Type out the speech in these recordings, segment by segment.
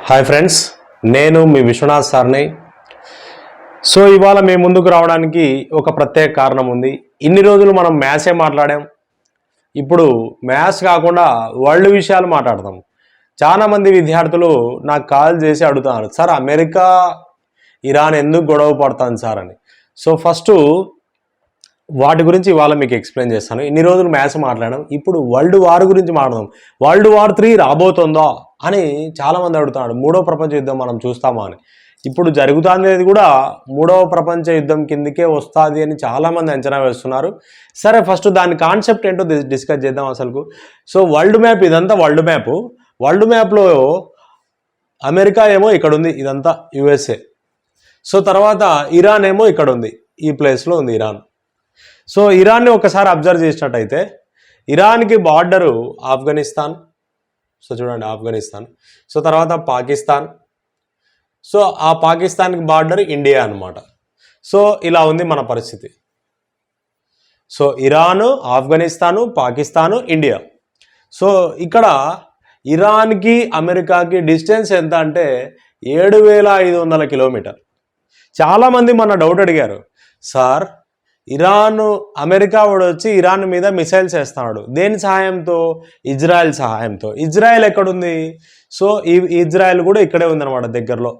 Hi friends, నేను మీ విశ్వనాథ్ సార్ని. So ఇవాళ మీ ముందుకు రావడానికి ఒక ప్రత్యేక కారణం ఉంది. ఇన్ని రోజులు మనం మ్యాథ్సే మాట్లాడాం. ఇప్పుడు మ్యాథ్స్ కాకుండా వరల్డ్ విషయాలు మాట్లాడతాం. చాలామంది విద్యార్థులు నాకు కాల్ చేసి అడుగుతున్నారు, సార్ అమెరికా ఇరాన్ ఎందుకు గొడవ పడుతుంది సార్ అని. సో ఫస్ట్ వాటి గురించి ఇవాళ మీకు ఎక్స్ప్లెయిన్ చేస్తాను. ఇన్ని రోజులు మ్యాథ్స్ మాట్లాడడం, ఇప్పుడు వరల్డ్ వార్ గురించి మాట్లాడదాం. వరల్డ్ వార్ 3 రాబోతుందా అని చాలామంది అడుగుతున్నాడు. 3వ ప్రపంచ యుద్ధం మనం చూస్తామా అని. ఇప్పుడు జరుగుతుంది కూడా 3వ ప్రపంచ యుద్ధం కిందకే వస్తుంది అని చాలామంది అంచనా వేస్తున్నారు. సరే, ఫస్ట్ దాని కాన్సెప్ట్ ఏంటో డిస్కస్ చేద్దాం అసలుకు. సో వరల్డ్ మ్యాప్, ఇదంతా వరల్డ్ మ్యాప్. వరల్డ్ మ్యాప్లో అమెరికా ఏమో ఇక్కడ ఉంది, ఇదంతా యుఎస్ఏ. సో తర్వాత ఇరాన్ ఏమో ఇక్కడ ఉంది, ఈ ప్లేస్లో ఉంది ఇరాన్. సో ఇరాన్ని ఒకసారి అబ్జర్వ్ చేసినట్టయితే ఇరాన్కి బార్డరు ఆఫ్ఘనిస్తాన్. సో చూడండి, ఆఫ్ఘనిస్తాన్. సో తర్వాత పాకిస్తాన్. సో ఆ పాకిస్తాన్కి బార్డర్ ఇండియా అనమాట. సో ఇలా ఉంది మన పరిస్థితి. So Iran, Afghanistan, Pakistan, India. So ఇక్కడ ఇరాన్కి అమెరికాకి డిస్టెన్స్ ఎంత అంటే 7,500 కిలోమీటర్. చాలామంది మన డౌట్ అడిగారు, సార్ ఇరాన్ అమెరికా వాడు వచ్చి ఇరాన్ మీద మిసైల్స్ వేస్తున్నాడు, దేని సహాయంతో? ఇజ్రాయెల్ సహాయంతో. ఇజ్రాయెల్ ఎక్కడుంది? సో ఈ ఇజ్రాయెల్ కూడా ఇక్కడే ఉందన్నమాట, దగ్గరలో.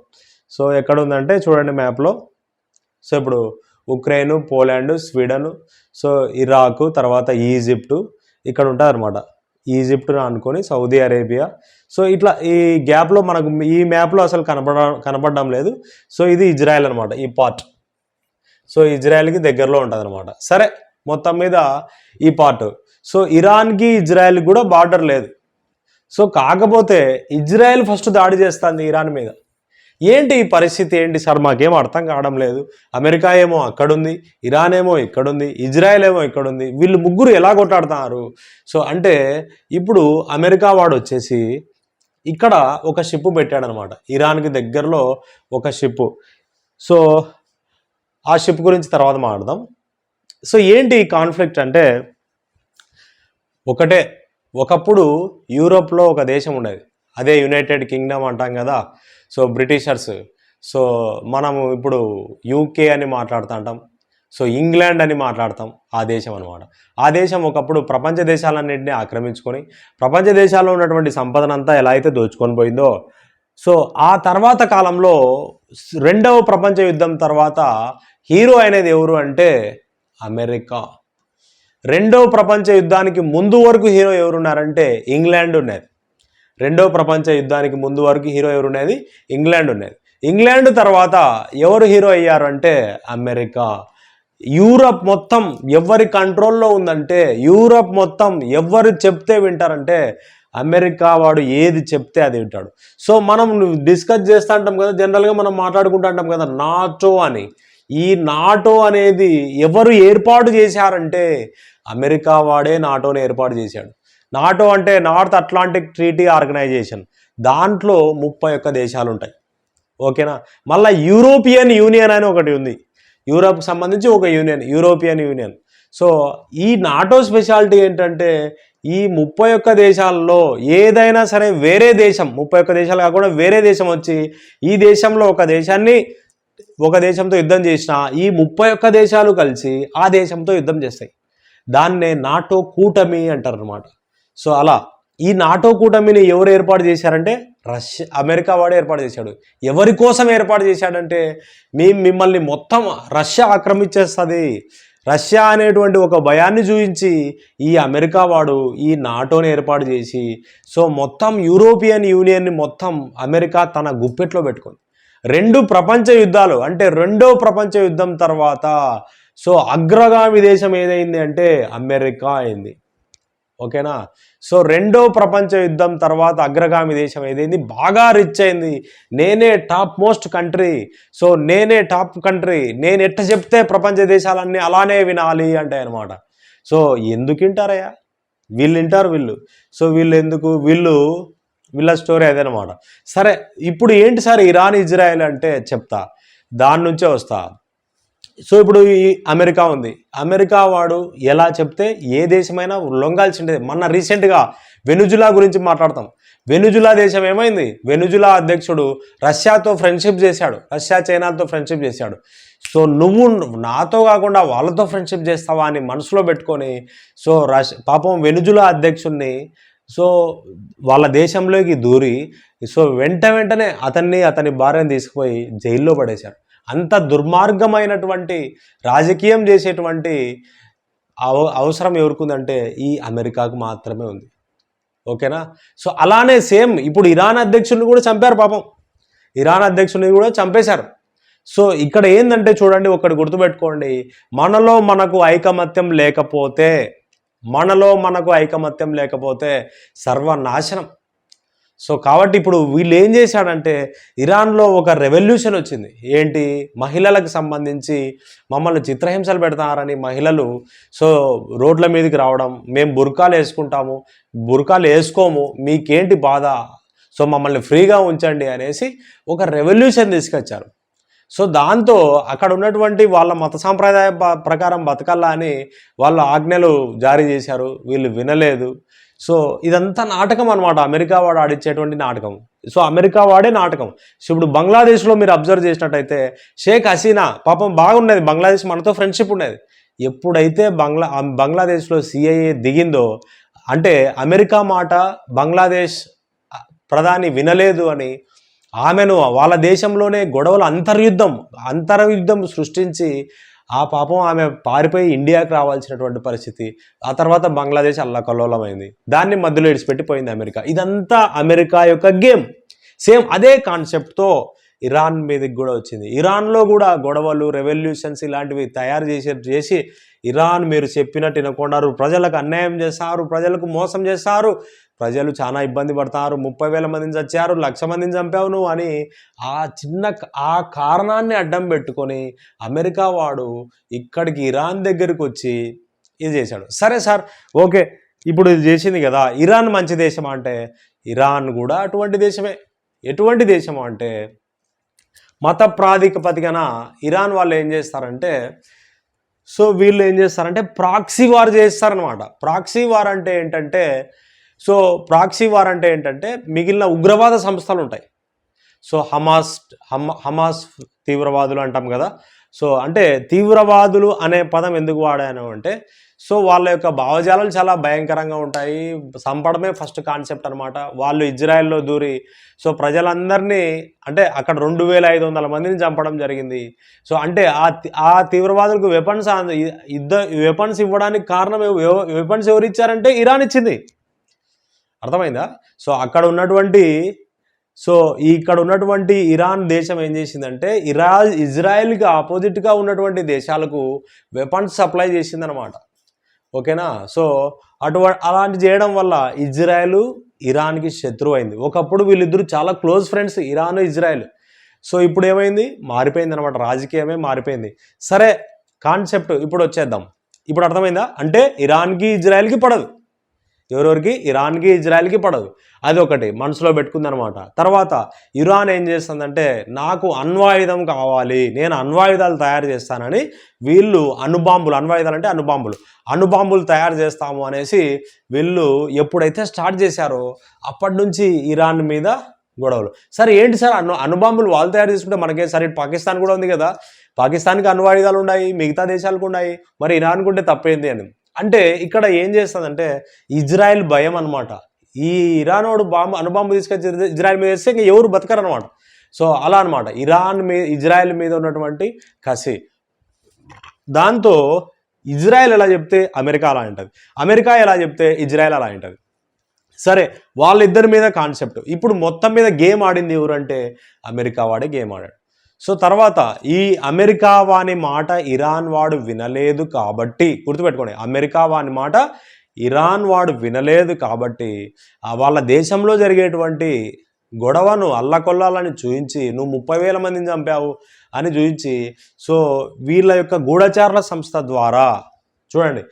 సో ఎక్కడ ఉందంటే చూడండి మ్యాప్లో. సో ఇప్పుడు Ukraine, Poland, Sweden, so Iraq, తర్వాత ఈజిప్టు ఇక్కడ ఉంటుంది అనమాట. ఈజిప్ట్ను అనుకొని సౌదీ అరేబియా. సో ఇట్లా ఈ గ్యాప్లో మనకు ఈ మ్యాప్లో అసలు కనపడడం లేదు. సో ఇది ఇజ్రాయెల్ అనమాట, ఈ పార్ట్. సో ఇజ్రాయెల్కి దగ్గరలో ఉంటుంది అనమాట. సరే, మొత్తం మీద ఈ పార్ట్. సో ఇరాన్కి ఇజ్రాయెల్కి కూడా బార్డర్ లేదు. సో కాకపోతే ఇజ్రాయెల్ ఫస్ట్ దాడి చేస్తుంది ఇరాన్ మీద. ఏంటి ఈ పరిస్థితి ఏంటి సార్, మాకేం అర్థం కావడం లేదు. అమెరికా ఏమో అక్కడుంది, ఇరాన్ ఏమో ఇక్కడుంది, ఇజ్రాయెల్ ఏమో ఇక్కడుంది, వీళ్ళు ముగ్గురు ఎలా కొట్లాడుతున్నారు? సో అంటే ఇప్పుడు అమెరికా వాడు వచ్చేసి ఇక్కడ ఒక షిప్ పెట్టాడనమాట, ఇరాన్కి దగ్గరలో ఒక షిప్. సో ఆ షిప్ గురించి తర్వాత మాట్లాడదాం. సో ఏంటి ఈ కాన్ఫ్లిక్ట్ అంటే, ఒకప్పుడు యూరోప్లో ఒక దేశం ఉండేది, అదే యునైటెడ్ కింగ్డమ్ అంటాం కదా. So Britishers. సో మనము ఇప్పుడు యూకే అని మాట్లాడుతుంటాం, సో ఇంగ్లాండ్ అని మాట్లాడతాం, ఆ దేశం అనమాట. ఆ దేశం ఒకప్పుడు ప్రపంచ దేశాలన్నింటినీ ఆక్రమించుకొని ప్రపంచ దేశాల్లో ఉన్నటువంటి సంపదనంతా ఎలా అయితే దోచుకొని పోయిందో, సో ఆ తర్వాత కాలంలో 2వ ప్రపంచ యుద్ధం తర్వాత హీరో అనేది ఎవరు అంటే అమెరికా. 2వ ప్రపంచ యుద్ధానికి ముందు వరకు హీరో ఎవరున్నారంటే ఇంగ్లాండ్ ఉన్నది. 2వ ప్రపంచ యుద్ధానికి ముందు వరకు హీరో ఎవరున్నది? ఇంగ్లాండ్ ఉన్నది. ఇంగ్లాండ్ తర్వాత ఎవరు హీరో అయ్యారు అంటే అమెరికా. యూరప్ మొత్తం ఎవరి కంట్రోల్లో ఉందంటే, యూరప్ మొత్తం ఎవరు చెప్తే వింటారంటే అమెరికా వాడు ఏది చెప్తే అది వింటాడు. సో మనం డిస్కస్ చేస్తూ ఉంటాం కదా, జనరల్గా మనం మాట్లాడుకుంటూ ఉంటాం కదా నాటో అని. ఈ నాటో అనేది ఎవరు ఏర్పాటు చేశారంటే అమెరికా వాడే నాటోని ఏర్పాటు చేశాడు. నాటో అంటే నార్త్ అట్లాంటిక్ ట్రీటీ ఆర్గనైజేషన్. దాంట్లో 31 దేశాలు ఉంటాయి, ఓకేనా. మళ్ళీ యూరోపియన్ యూనియన్ అని ఒకటి ఉంది, యూరోప్కి సంబంధించి ఒక యూనియన్, యూరోపియన్ యూనియన్. సో ఈ నాటో స్పెషాలిటీ ఏంటంటే ఈ 31 దేశాల్లో ఏదైనా సరే వేరే దేశం, 31 దేశాలు కాకుండా వేరే దేశం వచ్చి ఈ దేశంలో ఒక దేశంతో యుద్ధం చేసినా ఈ 31 దేశాలు కలిసి ఆ దేశంతో యుద్ధం చేస్తాయి. దాన్నే నాటో కూటమి అంటారు అనమాట. సో అలా ఈ నాటో కూటమిని ఎవరు ఏర్పాటు చేశారంటే అమెరికా వాడే ఏర్పాటు చేశాడు. ఎవరి కోసం ఏర్పాటు చేశాడంటే మిమ్మల్ని మొత్తం రష్యా ఆక్రమించేస్తుంది, రష్యా అనేటువంటి ఒక భయాన్ని చూపించి ఈ అమెరికా వాడు ఈ నాటోని ఏర్పాటు చేసి, సో మొత్తం యూరోపియన్ యూనియన్ని మొత్తం అమెరికా తన గుప్పెట్లో పెట్టుకుంది. 2 ప్రపంచ యుద్ధాలు అంటే 2వ ప్రపంచ యుద్ధం తర్వాత సో అగ్రగామి దేశం ఏదైంది అంటే అమెరికా అయింది, ఓకేనా. సో 2వ ప్రపంచ యుద్ధం తర్వాత అగ్రగామి దేశం ఏదైంది, బాగా రిచ్ అయింది. నేనే టాప్ మోస్ట్ కంట్రీ, సో నేనే టాప్ కంట్రీ, నేను ఎట్ట చెప్తే ప్రపంచ దేశాలన్నీ అలానే వినాలి అంటే అనమాట. సో ఎందుకు వింటారయ్యా వీళ్ళు? వింటారు. సో వీళ్ళ స్టోరీ అదేనమాట. సరే, ఇప్పుడు ఏంటి సార్ ఇరాన్ ఇజ్రాయెల్ అంటే చెప్తా, దాని నుంచే వస్తా. సో ఇప్పుడు ఈ అమెరికా ఉంది, అమెరికా వాడు ఎలా చెప్తే ఏ దేశమైనా లొంగాల్సిందే. మొన్న రీసెంట్గా వెనుజులా గురించి మాట్లాడతాం. వెనుజులా దేశం ఏమైంది, వెనుజులా అధ్యక్షుడు రష్యాతో ఫ్రెండ్షిప్ చేశాడు, రష్యా చైనాతో ఫ్రెండ్షిప్ చేశాడు. సో నువ్వు నాతో కాకుండా వాళ్ళతో ఫ్రెండ్షిప్ చేస్తావా అని మనసులో పెట్టుకొని సో పాపం వెనుజులా అధ్యక్షుడిని సో వాళ్ళ దేశంలోకి దూరి సో వెంటనే అతని భార్యను తీసుకుపోయి జైల్లో పడేశారు. అంత దుర్మార్గమైనటువంటి రాజకీయం చేసేటువంటి అవసరం ఎవరికుందంటే ఈ అమెరికాకు మాత్రమే ఉంది. ఓకేనా. సో అలానే సేమ్ ఇప్పుడు ఇరాన్ అధ్యక్షుడిని కూడా చంపారు పాపం, ఇరాన్ అధ్యక్షుడిని కూడా చంపేశారు. సో ఇక్కడ ఏంటంటే చూడండి, ఒకటి గుర్తుపెట్టుకోండి, మనలో మనకు ఐకమత్యం లేకపోతే సర్వనాశనం. సో కాబట్టి ఇప్పుడు వీళ్ళు ఏం చేశాడంటే ఇరాన్లో ఒక రెవల్యూషన్ వచ్చింది. ఏంటి, మహిళలకు సంబంధించి మమ్మల్ని చిత్రహింసలు పెడతారని మహిళలు సో రోడ్ల మీదకి రావడం, మేము బుర్కాలు వేసుకోము, మీకేంటి బాధ, సో మమ్మల్ని ఫ్రీగా ఉంచండి అనేసి ఒక రెవల్యూషన్ తీసుకొచ్చారు. సో దాంతో అక్కడ ఉన్నటువంటి వాళ్ళ మత సాంప్రదాయ ప్రకారం బతకల్లా అని వాళ్ళ ఆజ్ఞలు జారీ చేశారు, వీళ్ళు వినలేదు. సో ఇదంతా నాటకం అనమాట, అమెరికా వాడు ఆడిచ్చేటువంటి నాటకం. సో అమెరికా వాడే నాటకం. సో ఇప్పుడు బంగ్లాదేశ్లో మీరు అబ్జర్వ్ చేసినట్టయితే షేక్ హసీనా పాపం బాగున్నది, బంగ్లాదేశ్ మనతో ఫ్రెండ్షిప్ ఉండేది. ఎప్పుడైతే బంగ్లాదేశ్లో సిఐఏ దిగిందో అంటే అమెరికా మాట బంగ్లాదేశ్ ప్రధాని వినలేదు అని ఆమెను వాళ్ళ దేశంలోనే గొడవలు అంతర్యుద్ధం సృష్టించి ఆ పాపం ఆమె పారిపోయి ఇండియాకి రావాల్సినటువంటి పరిస్థితి. ఆ తర్వాత బంగ్లాదేశ్ అల్లకల్లోలమైంది, దాన్ని మధ్యలో ఇడిచిపెట్టిపోయింది అమెరికా. ఇదంతా అమెరికా యొక్క గేమ్. సేమ్ అదే కాన్సెప్ట్తో ఇరాన్ మీదకి కూడా వచ్చింది. ఇరాన్లో కూడా గొడవలు, రెవల్యూషన్స్ ఇలాంటివి తయారు చేసి ఇరాన్ మీరు చెప్పినట్టు వినకుండా ప్రజలకు అన్యాయం చేస్తారు, ప్రజలకు మోసం చేస్తారు, ప్రజలు చాలా ఇబ్బంది పడతారు, 30,000 మందిని చచ్చారు, 1,00,000 మందిని చంపావు నువ్వు అని ఆ కారణాన్ని అడ్డం పెట్టుకొని అమెరికా వాడు ఇక్కడికి ఇరాన్ దగ్గరికి వచ్చి ఇది చేశాడు. సరే సార్, ఓకే, ఇప్పుడు ఇది చేసింది కదా, ఇరాన్ మంచి దేశమా అంటే ఇరాన్ కూడా అటువంటి దేశమే. ఎటువంటి దేశమా అంటే మత ప్రాతిపదికన ఇరాన్ వాళ్ళు ఏం చేస్తారంటే సో వీళ్ళు ఏం చేస్తారంటే ప్రాక్సీ వార్ చేస్తారనమాట. ప్రాక్సీ వార్ అంటే ఏంటంటే మిగిలిన ఉగ్రవాద సంస్థలు ఉంటాయి. సో హమాస్ తీవ్రవాదులు అంటాం కదా. సో అంటే తీవ్రవాదులు అనే పదం ఎందుకు వాడాను అంటే సో వాళ్ళ యొక్క భావజాలాలు చాలా భయంకరంగా ఉంటాయి, చంపడమే ఫస్ట్ కాన్సెప్ట్ అనమాట. వాళ్ళు ఇజ్రాయెల్లో దూరి సో ప్రజలందరినీ అంటే అక్కడ 2,500 మందిని చంపడం జరిగింది. సో అంటే ఆ తీవ్రవాదులకు వెపన్స్ ఇవ్వడానికి కారణం, వెపన్స్ ఎవరు ఇచ్చారంటే ఇరాన్ ఇచ్చింది. అర్థమైందా. సో ఇక్కడ ఉన్నటువంటి ఇరాన్ దేశం ఏం చేసిందంటే ఇజ్రాయెల్కి ఆపోజిట్గా ఉన్నటువంటి దేశాలకు వెపన్స్ సప్లై చేసిందనమాట. ఓకేనా. సో అలాంటి చేయడం వల్ల ఇజ్రాయెల్ ఇరాన్కి శత్రువు అయింది. ఒకప్పుడు వీళ్ళిద్దరూ చాలా close friends, Iran Israel. So ఇప్పుడు ఏమైంది, మారిపోయింది అనమాట, రాజకీయమే మారిపోయింది. సరే, కాన్సెప్ట్ ఇప్పుడు వచ్చేద్దాం. ఇప్పుడు అర్థమైందా, అంటే ఇరాన్కి ఇజ్రాయెల్కి పడదు, ఎవరెవరికి, ఇరాన్కి ఇజ్రాయెల్కి పడదు. అది ఒకటి మనసులో పెట్టుకుందనమాట. తర్వాత ఇరాన్ ఏం చేస్తుందంటే నాకు అణ్వాయుధం కావాలి, నేను అణ్వాయుధాలు తయారు చేస్తానని వీళ్ళు అణుబాంబులు తయారు చేస్తాము అనేసి వీళ్ళు ఎప్పుడైతే స్టార్ట్ చేశారో అప్పటి నుంచి ఇరాన్ మీద గొడవలు. సరే ఏంటి సార్, అణుబాంబులు వాళ్ళు తయారు చేసుకుంటే మనకే సరే, పాకిస్తాన్ కూడా ఉంది కదా, పాకిస్తాన్కి అణ్వాయుధాలు ఉన్నాయి, మిగతా దేశాలకు ఉన్నాయి, మరి ఇరాన్ కుంటే తప్పేంది అని. అంటే ఇక్కడ ఏం చేస్తుందంటే ఇజ్రాయెల్ భయం అనమాట. ఈ ఇరానోడు అణుబాంబు తీసుకొచ్చి ఇజ్రాయెల్ మీద వేస్తే ఇంకా ఎవరు బతకరనమాట. సో అలా అనమాట ఇజ్రాయెల్ మీద ఉన్నటువంటి కసి. దాంతో ఇజ్రాయెల్ ఎలా చెప్తే అమెరికా అలా ఉంటుంది, అమెరికా ఎలా చెప్తే ఇజ్రాయెల్ అలా ఉంటుంది. సరే, వాళ్ళిద్దరి మీద కాన్సెప్ట్. ఇప్పుడు మొత్తం మీద గేమ్ ఆడింది ఎవరంటే అమెరికా వాడే గేమ్ ఆడాడు. సో తర్వాత ఈ అమెరికా వాని మాట ఇరాన్ వాడు వినలేదు కాబట్టి, గుర్తుపెట్టుకోండి, అమెరికా వాని మాట ఇరాన్ వాడు వినలేదు కాబట్టి వాళ్ళ దేశంలో జరిగేటువంటి గొడవను అల్లకొల్లాలని చూయించి నువ్వు 30,000 మందిని చంపావు అని చూయించి సో వీళ్ళ యొక్క గూఢచారుల సంస్థ ద్వారా చూడండి.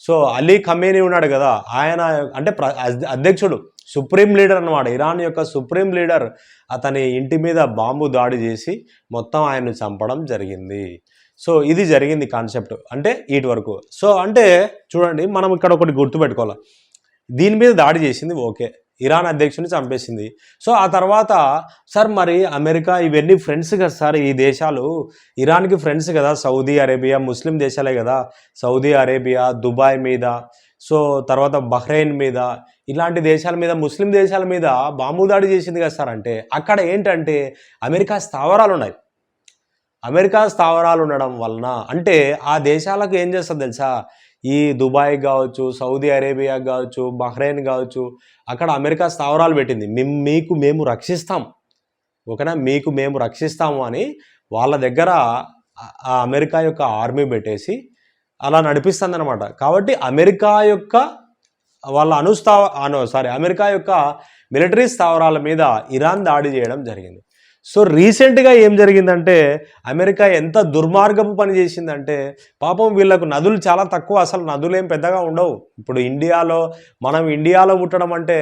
సో అలీ ఖమేనీ ఉన్నాడు కదా, ఆయన అంటే అధ్యక్షుడు, సుప్రీం లీడర్ అన్నమాట, ఇరాన్ యొక్క సుప్రీం లీడర్, అతని ఇంటి మీద బాంబు దాడి చేసి మొత్తం ఆయన్ను చంపడం జరిగింది. సో ఇది జరిగింది కాన్సెప్ట్, అంటే వీటి వరకు. సో అంటే చూడండి, మనం ఇక్కడ ఒకటి గుర్తుపెట్టుకోవాలి, దీని మీద దాడి చేసింది ఓకే, ఇరాన్ అధ్యక్షుని చంపేసింది. సో ఆ తర్వాత సార్ మరి అమెరికా ఇవన్నీ ఫ్రెండ్స్ కదా సార్, ఈ దేశాలు ఇరాన్కి ఫ్రెండ్స్ కదా, సౌదీ అరేబియా ముస్లిం దేశాలే కదా, సౌదీ అరేబియా, దుబాయ్ మీద, సో తర్వాత బహ్రెయిన్ మీద, ఇలాంటి దేశాల మీద, ముస్లిం దేశాల మీద బాంబు దాడి చేసింది కదా సార్. అంటే అక్కడ ఏంటంటే అమెరికా స్థావరాలు ఉన్నాయి. అమెరికా స్థావరాలు ఉండడం వలన అంటే ఆ దేశాలకు ఏం చేస్తుంది తెలుసా, ఈ దుబాయ్ కావచ్చు, సౌదీ అరేబియా కావచ్చు, బహ్రెయిన్ కావచ్చు, అక్కడ అమెరికా స్థావరాలు పెట్టింది. మేము రక్షిస్తాం, ఓకేనా, మీకు మేము రక్షిస్తాము అని వాళ్ళ దగ్గర ఆ అమెరికా యొక్క ఆర్మీ పెట్టేసి అలా నడిపిస్తుంది అనమాట. కాబట్టి అమెరికా యొక్క వాళ్ళ అమెరికా యొక్క మిలిటరీ స్థావరాల మీద ఇరాన్ దాడి చేయడం జరిగింది. సో రీసెంట్గా ఏం జరిగిందంటే అమెరికా ఎంత దుర్మార్గపు పని చేసిందంటే, పాపం వీళ్ళకు నదులు చాలా తక్కువ, అసలు నదులు ఏం పెద్దగా ఉండవు. ఇప్పుడు మనం ఇండియాలో పుట్టడం అంటే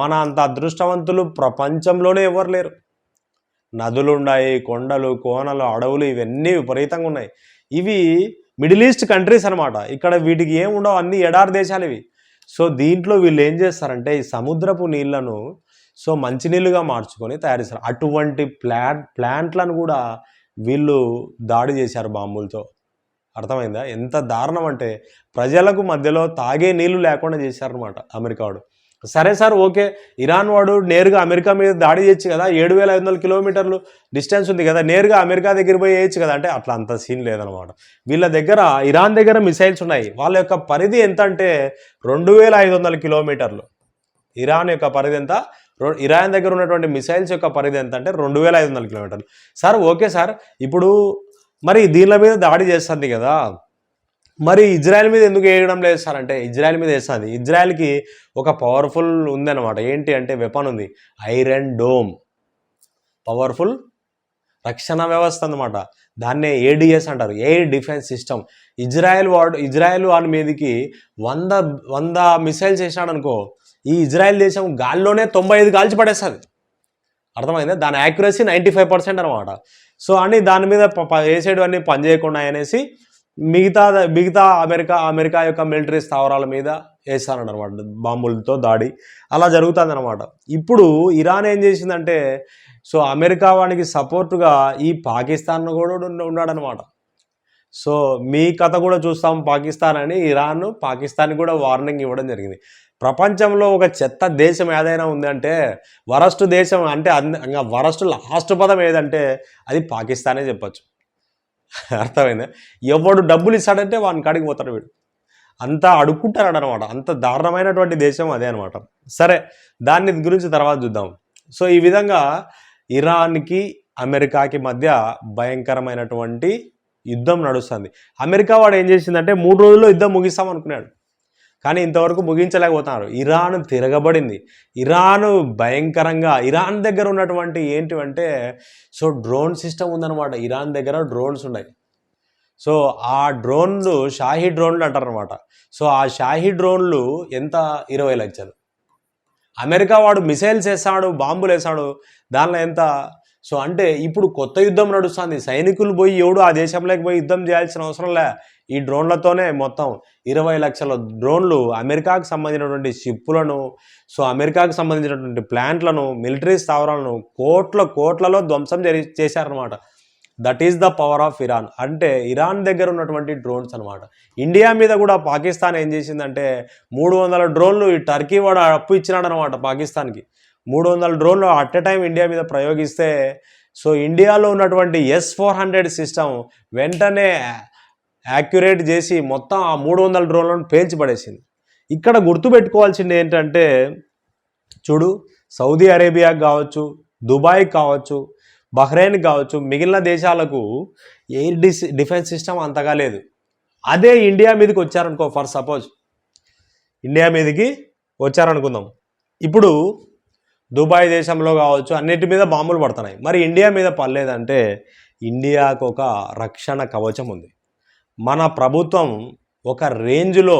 మన అంత అదృష్టవంతులు ప్రపంచంలోనే ఎవరు లేరు. నదులు ఉన్నాయి, కొండలు, కోనలు, అడవులు ఇవన్నీ విపరీతంగా ఉన్నాయి. ఇవి మిడిల్ ఈస్ట్ కంట్రీస్ అనమాట. ఇక్కడ వీటికి ఏం ఉండవు, అన్ని ఎడారి దేశాలు ఇవి. సో దీంట్లో వీళ్ళు ఏం చేస్తారంటే ఈ సముద్రపు నీళ్లను సో మంచినీళ్ళుగా మార్చుకొని తయారు చేస్తారు. అటువంటి ప్లాంట్లను కూడా వీళ్ళు దాడి చేశారు బాంబులతో. అర్థమైందా? ఎంత దారుణం అంటే ప్రజలకు మధ్యలో తాగే నీళ్లు లేకుండా చేశారనమాట అమెరికా వాడు. సరే సార్, ఓకే, ఇరాన్ వాడు నేరుగా అమెరికా మీద దాడి చేయొచ్చు కదా, 7,500 కిలోమీటర్లు డిస్టెన్స్ ఉంది కదా, నేరుగా అమెరికా దగ్గర పోయి వేయచ్చు కదా. అంటే అట్లా అంత సీన్ లేదనమాట. వీళ్ళ దగ్గర ఇరాన్ దగ్గర మిసైల్స్ ఉన్నాయి. వాళ్ళ యొక్క పరిధి ఎంత అంటే 2,500 కిలోమీటర్లు. ఇరాన్ యొక్క పరిధి ఎంత, ఇరాన్ దగ్గర ఉన్నటువంటి మిసైల్స్ యొక్క పరిధి ఎంత అంటే 2,500 కిలోమీటర్లు. సార్ ఓకే సార్, ఇప్పుడు మరి దీనిల మీద దాడి చేస్తుంది కదా, మరి ఇజ్రాయెల్ మీద ఎందుకు వేయడం లేదు సార్ అంటే ఇజ్రాయెల్ మీద వేస్తుంది. ఇజ్రాయెల్కి ఒక పవర్ఫుల్ ఉందన్నమాట. ఏంటి అంటే వెపన్ ఉంది, ఐరన్ డోమ్, పవర్ఫుల్ రక్షణ వ్యవస్థ అన్నమాట. దాన్నే ఏడిఎస్ అంటారు, ఎయిర్ డిఫెన్స్ సిస్టమ్. ఇజ్రాయెల్ వాడి మీదకి 100 మిసైల్స్ వేసినాడు అనుకో, ఈ ఇజ్రాయెల్ దేశం గాల్లోనే 95 కాల్చి పడేస్తుంది. అర్థమైందా? దాని యాక్యురసీ 95% అనమాట. సో అని దాని మీద వేసేటివన్నీ పనిచేయకుండా అనేసి మిగతా అమెరికా యొక్క మిలిటరీ స్థావరాల మీద వేస్తారనమాట బాంబులతో దాడి. అలా జరుగుతుంది అనమాట. ఇప్పుడు ఇరాన్ ఏం చేసిందంటే సో అమెరికా వానికి సపోర్టుగా ఈ పాకిస్తాన్ కూడా ఉన్నాడనమాట. సో మీ కథ కూడా చూస్తాం పాకిస్తాన్ అని ఇరాన్ పాకిస్తాన్కి కూడా వార్నింగ్ ఇవ్వడం జరిగింది. ప్రపంచంలో ఒక చెత్త దేశం ఏదైనా ఉందంటే, వరస్ట్ దేశం అంటే ఇంకా వరస్ట్ లాస్ట్ పదం ఏదంటే అది పాకిస్తానే చెప్పచ్చు. అర్థమైందా? ఎవడు డబ్బులు ఇస్తాడంటే వాడిని కాడికి పోతాడు వీడు. అంతా అడుక్కుంటాడు అనమాట. అంత దారుణమైనటువంటి దేశం అదే అనమాట. సరే, దాని గురించి తర్వాత చూద్దాం. సో ఈ విధంగా ఇరాన్కి అమెరికాకి మధ్య భయంకరమైనటువంటి యుద్ధం నడుస్తుంది. అమెరికా వాడు ఏం చేసిందంటే 3 రోజుల్లో యుద్ధం ముగిస్తాం అనుకున్నాడు, కానీ ఇంతవరకు ముగించలేకపోతున్నారు. ఇరాన్ తిరగబడింది. ఇరాన్ భయంకరంగా, ఇరాన్ దగ్గర ఉన్నటువంటి ఏంటివంటే సో డ్రోన్ సిస్టమ్ ఉందన్నమాట. ఇరాన్ దగ్గర డ్రోన్స్ ఉన్నాయి. సో ఆ డ్రోన్లు షాహీ డ్రోన్లు అంటారు అనమాట. సో ఆ షాహీ డ్రోన్లు ఎంత, 20 లక్షలు. అమెరికా వాడు మిసైల్స్ వేస్తాడు, బాంబులు వేస్తాడు, దానిలో ఎంత. సో అంటే ఇప్పుడు కొత్త యుద్ధం నడుస్తుంది. సైనికులు పోయి ఎవడు ఆ దేశంలోకి పోయి యుద్ధం చేయాల్సిన అవసరం లే. ఈ డ్రోన్లతోనే మొత్తం 20 లక్షల డ్రోన్లు అమెరికాకు సంబంధించినటువంటి షిప్పులను, సో అమెరికాకు సంబంధించినటువంటి ప్లాంట్లను, మిలిటరీ స్థావరాలను కోట్లలో ధ్వంసం చేశారనమాట. That is the power of Iran. అంటే ఇరాన్ దగ్గర ఉన్నటువంటి డ్రోన్స్ అనమాట. ఇండియా మీద కూడా పాకిస్తాన్ ఏం చేసిందంటే 300 డ్రోన్లు ఈ టర్కీ వాడు అప్పు ఇచ్చినాడు అనమాట పాకిస్తాన్కి. 300 డ్రోన్లు అట్ ఎ టైం ఇండియా మీద ప్రయోగిస్తే సో ఇండియాలో ఉన్నటువంటి S-400 సిస్టమ్ వెంటనే యాక్యురేట్ చేసి మొత్తం ఆ 300 డ్రోన్లను పేల్చి పడేసింది. ఇక్కడ గుర్తుపెట్టుకోవాల్సింది ఏంటంటే చూడు, సౌదీ అరేబియా కావచ్చు, దుబాయ్ కావచ్చు, బహ్రెయిన్ కావచ్చు, మిగిలిన దేశాలకు ఎయిర్ డిఫెన్స్ సిస్టమ్ అంతగా లేదు. అదే ఇండియా మీదకి వచ్చారనుకో, ఫర్ సపోజ్ ఇండియా మీదకి వచ్చారనుకుందాం, ఇప్పుడు దుబాయ్ దేశంలో కావచ్చు అన్నిటి మీద బాంబులు పడుతున్నాయి. మరి ఇండియా మీద పడలేదంటే ఇండియాకు ఒక రక్షణ కవచం ఉంది. మన ప్రభుత్వం ఒక రేంజ్లో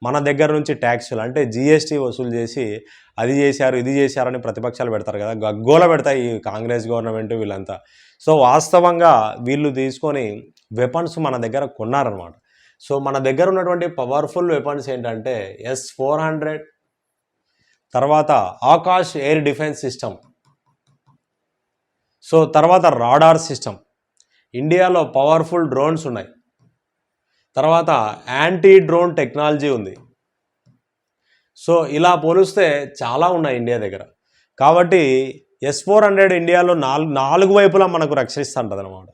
మన దగ్గర నుంచి ట్యాక్సులు అంటే జిఎస్టీ వసూలు చేసి అది చేశారు ఇది చేశారని ప్రతిపక్షాలు పెడతారు కదా, గగ్గోల పెడతాయి ఈ కాంగ్రెస్ గవర్నమెంట్ వీళ్ళంతా. సో వాస్తవంగా వీళ్ళు తీసుకొని వెపన్స్ మన దగ్గర కొన్నారనమాట. సో మన దగ్గర ఉన్నటువంటి పవర్ఫుల్ వెపన్స్ ఏంటంటే S-400, తర్వాత Akash air defence system, so తర్వాత రాడార్ సిస్టమ్, ఇండియాలో పవర్ఫుల్ డ్రోన్స్ ఉన్నాయి, తర్వాత యాంటీ డ్రోన్ టెక్నాలజీ ఉంది. సో ఇలా పోలిస్తే చాలా ఉన్నాయి ఇండియా దగ్గర. కాబట్టి S-400 ఇండియాలో నాలుగు వైపులా మనకు రక్షిస్తుంటుంది అనమాట.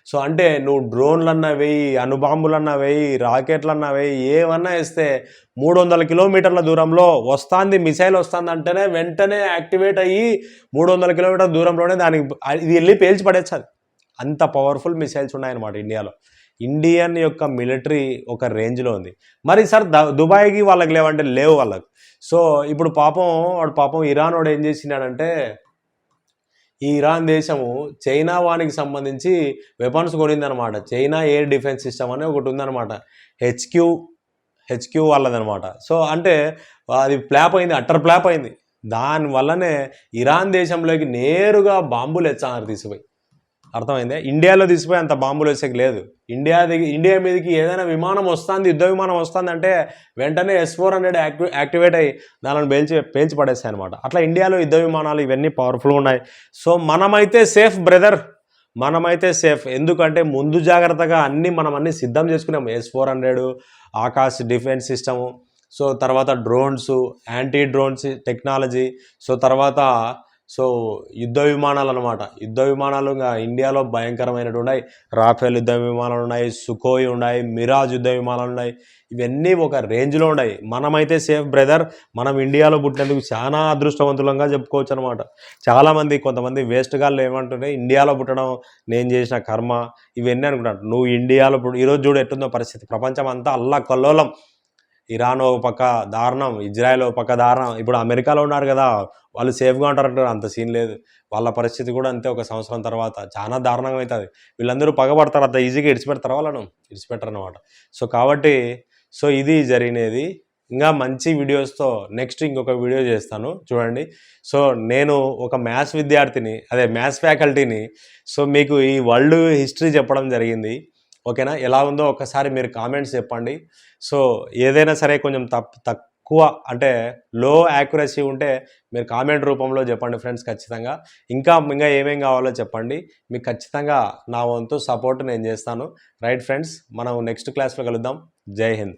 సో అంటే నువ్వు డ్రోన్లన్నా వేయి, అణుబాంబులన్నా వేయి, రాకెట్లన్నా వేయి, ఏమన్నా వేస్తే 300 కిలోమీటర్ల దూరంలో వస్తుంది, మిసైల్ వస్తుంది అంటేనే వెంటనే యాక్టివేట్ అయ్యి 300 కిలోమీటర్ల దూరంలోనే దానికి ఇది వెళ్ళి పేల్చి పడేస్తుంది. అంత పవర్ఫుల్ మిసైల్స్ ఉన్నాయన్నమాట ఇండియాలో. ఇండియన్ యొక్క మిలిటరీ ఒక రేంజ్లో ఉంది. మరి సార్ దుబాయ్కి వాళ్ళకి లేవంటే లేవు వాళ్ళకు. సో ఇప్పుడు పాపం ఇరాన్ వాడు ఏం చేసినాడంటే, ఈ ఇరాన్ దేశము చైనా వానికి సంబంధించి వెపన్స్ కొనిందనమాట. చైనా ఎయిర్ డిఫెన్స్ సిస్టమ్ అని ఒకటి ఉందన్నమాట, హెచ్క్యూ వాళ్ళదనమాట. సో అంటే అది ఫ్లాప్ అయింది, అట్టర్ ఫ్లాప్ అయింది. దానివల్లనే ఇరాన్ దేశంలోకి నేరుగా బాంబులు ఎచ్చారు తీసిపోయి. అర్థమైందే, ఇండియాలో తీసిపోయి అంత బాంబులు వేసేకి లేదు. ఇండియా మీదకి ఏదైనా విమానం వస్తుంది, యుద్ధ విమానం వస్తుంది అంటే వెంటనే S-400 యాక్టివేట్ అయ్యి దానిని పేల్చి పడేస్తాయి అనమాట. అట్లా ఇండియాలో యుద్ధ విమానాలు ఇవన్నీ పవర్ఫుల్గా ఉన్నాయి. సో మనమైతే సేఫ్ బ్రదర్, మనమైతే సేఫ్. ఎందుకంటే ముందు జాగ్రత్తగా మనం సిద్ధం చేసుకున్నాం. S-400, Akash defence system, so తర్వాత drones, anti drones technology, so తర్వాత యుద్ధ విమానాలు అనమాట. యుద్ధ విమానాలు ఇండియాలో భయంకరమైనవి ఉన్నాయి. రాఫెల్ యుద్ధ విమానాలు ఉన్నాయి, సుకోయ్ ఉన్నాయి, మిరాజ్ యుద్ధ విమానాలు ఉన్నాయి. ఇవన్నీ ఒక రేంజ్లో ఉన్నాయి. మనమైతే సేఫ్ బ్రదర్. మనం ఇండియాలో పుట్టినందుకు చాలా అదృష్టవంతులంగా చెప్పుకోవచ్చు అనమాట. కొంతమంది వేస్ట్ గాళ్ళు ఏమంటుంటే ఇండియాలో పుట్టడం నేను చేసిన కర్మ ఇవన్నీ అనుకుంటాను. నువ్వు ఇండియాలో ఈరోజు చూడు ఎట్టుందో పరిస్థితి. ప్రపంచం అంతా అల్లకల్లోలం. ఇరాన్ ఒక పక్క దారుణం, ఇజ్రాయెల్ ఒక పక్క దారుణం. ఇప్పుడు అమెరికాలో ఉన్నారు కదా, వాళ్ళు సేఫ్గా ఉంటారంటారు, అంత సీన్ లేదు. వాళ్ళ పరిస్థితి కూడా అంతే. ఒక సంవత్సరం తర్వాత చాలా దారుణంగా అవుతుంది. వీళ్ళందరూ పగబడతారు, అంత ఈజీగా ఇడిచిపెడతారు, వాళ్ళను ఇడిచిపెట్టరు అనమాట. సో కాబట్టి ఇది జరిగినది. ఇంకా మంచి వీడియోస్తో నెక్స్ట్ ఇంకొక వీడియో చేస్తాను చూడండి. సో నేను ఒక మ్యాథ్స్ విద్యార్థిని, మ్యాథ్స్ ఫ్యాకల్టీని. సో మీకు ఈ వరల్డ్ హిస్టరీ చెప్పడం జరిగింది. ఓకేనా, ఎలా ఉందో ఒకసారి మీరు కామెంట్స్ చెప్పండి. సో ఏదైనా సరే కొంచెం తక్కువ అంటే లో యాక్యురసీ ఉంటే మీరు కామెంట్ రూపంలో చెప్పండి ఫ్రెండ్స్. ఖచ్చితంగా ఇంకా ఏమేం కావాలో చెప్పండి. మీకు ఖచ్చితంగా నా వంతు సపోర్ట్ నేను చేస్తాను. రైట్ ఫ్రెండ్స్, మనం నెక్స్ట్ క్లాస్లో కలుద్దాం. జై హింద్.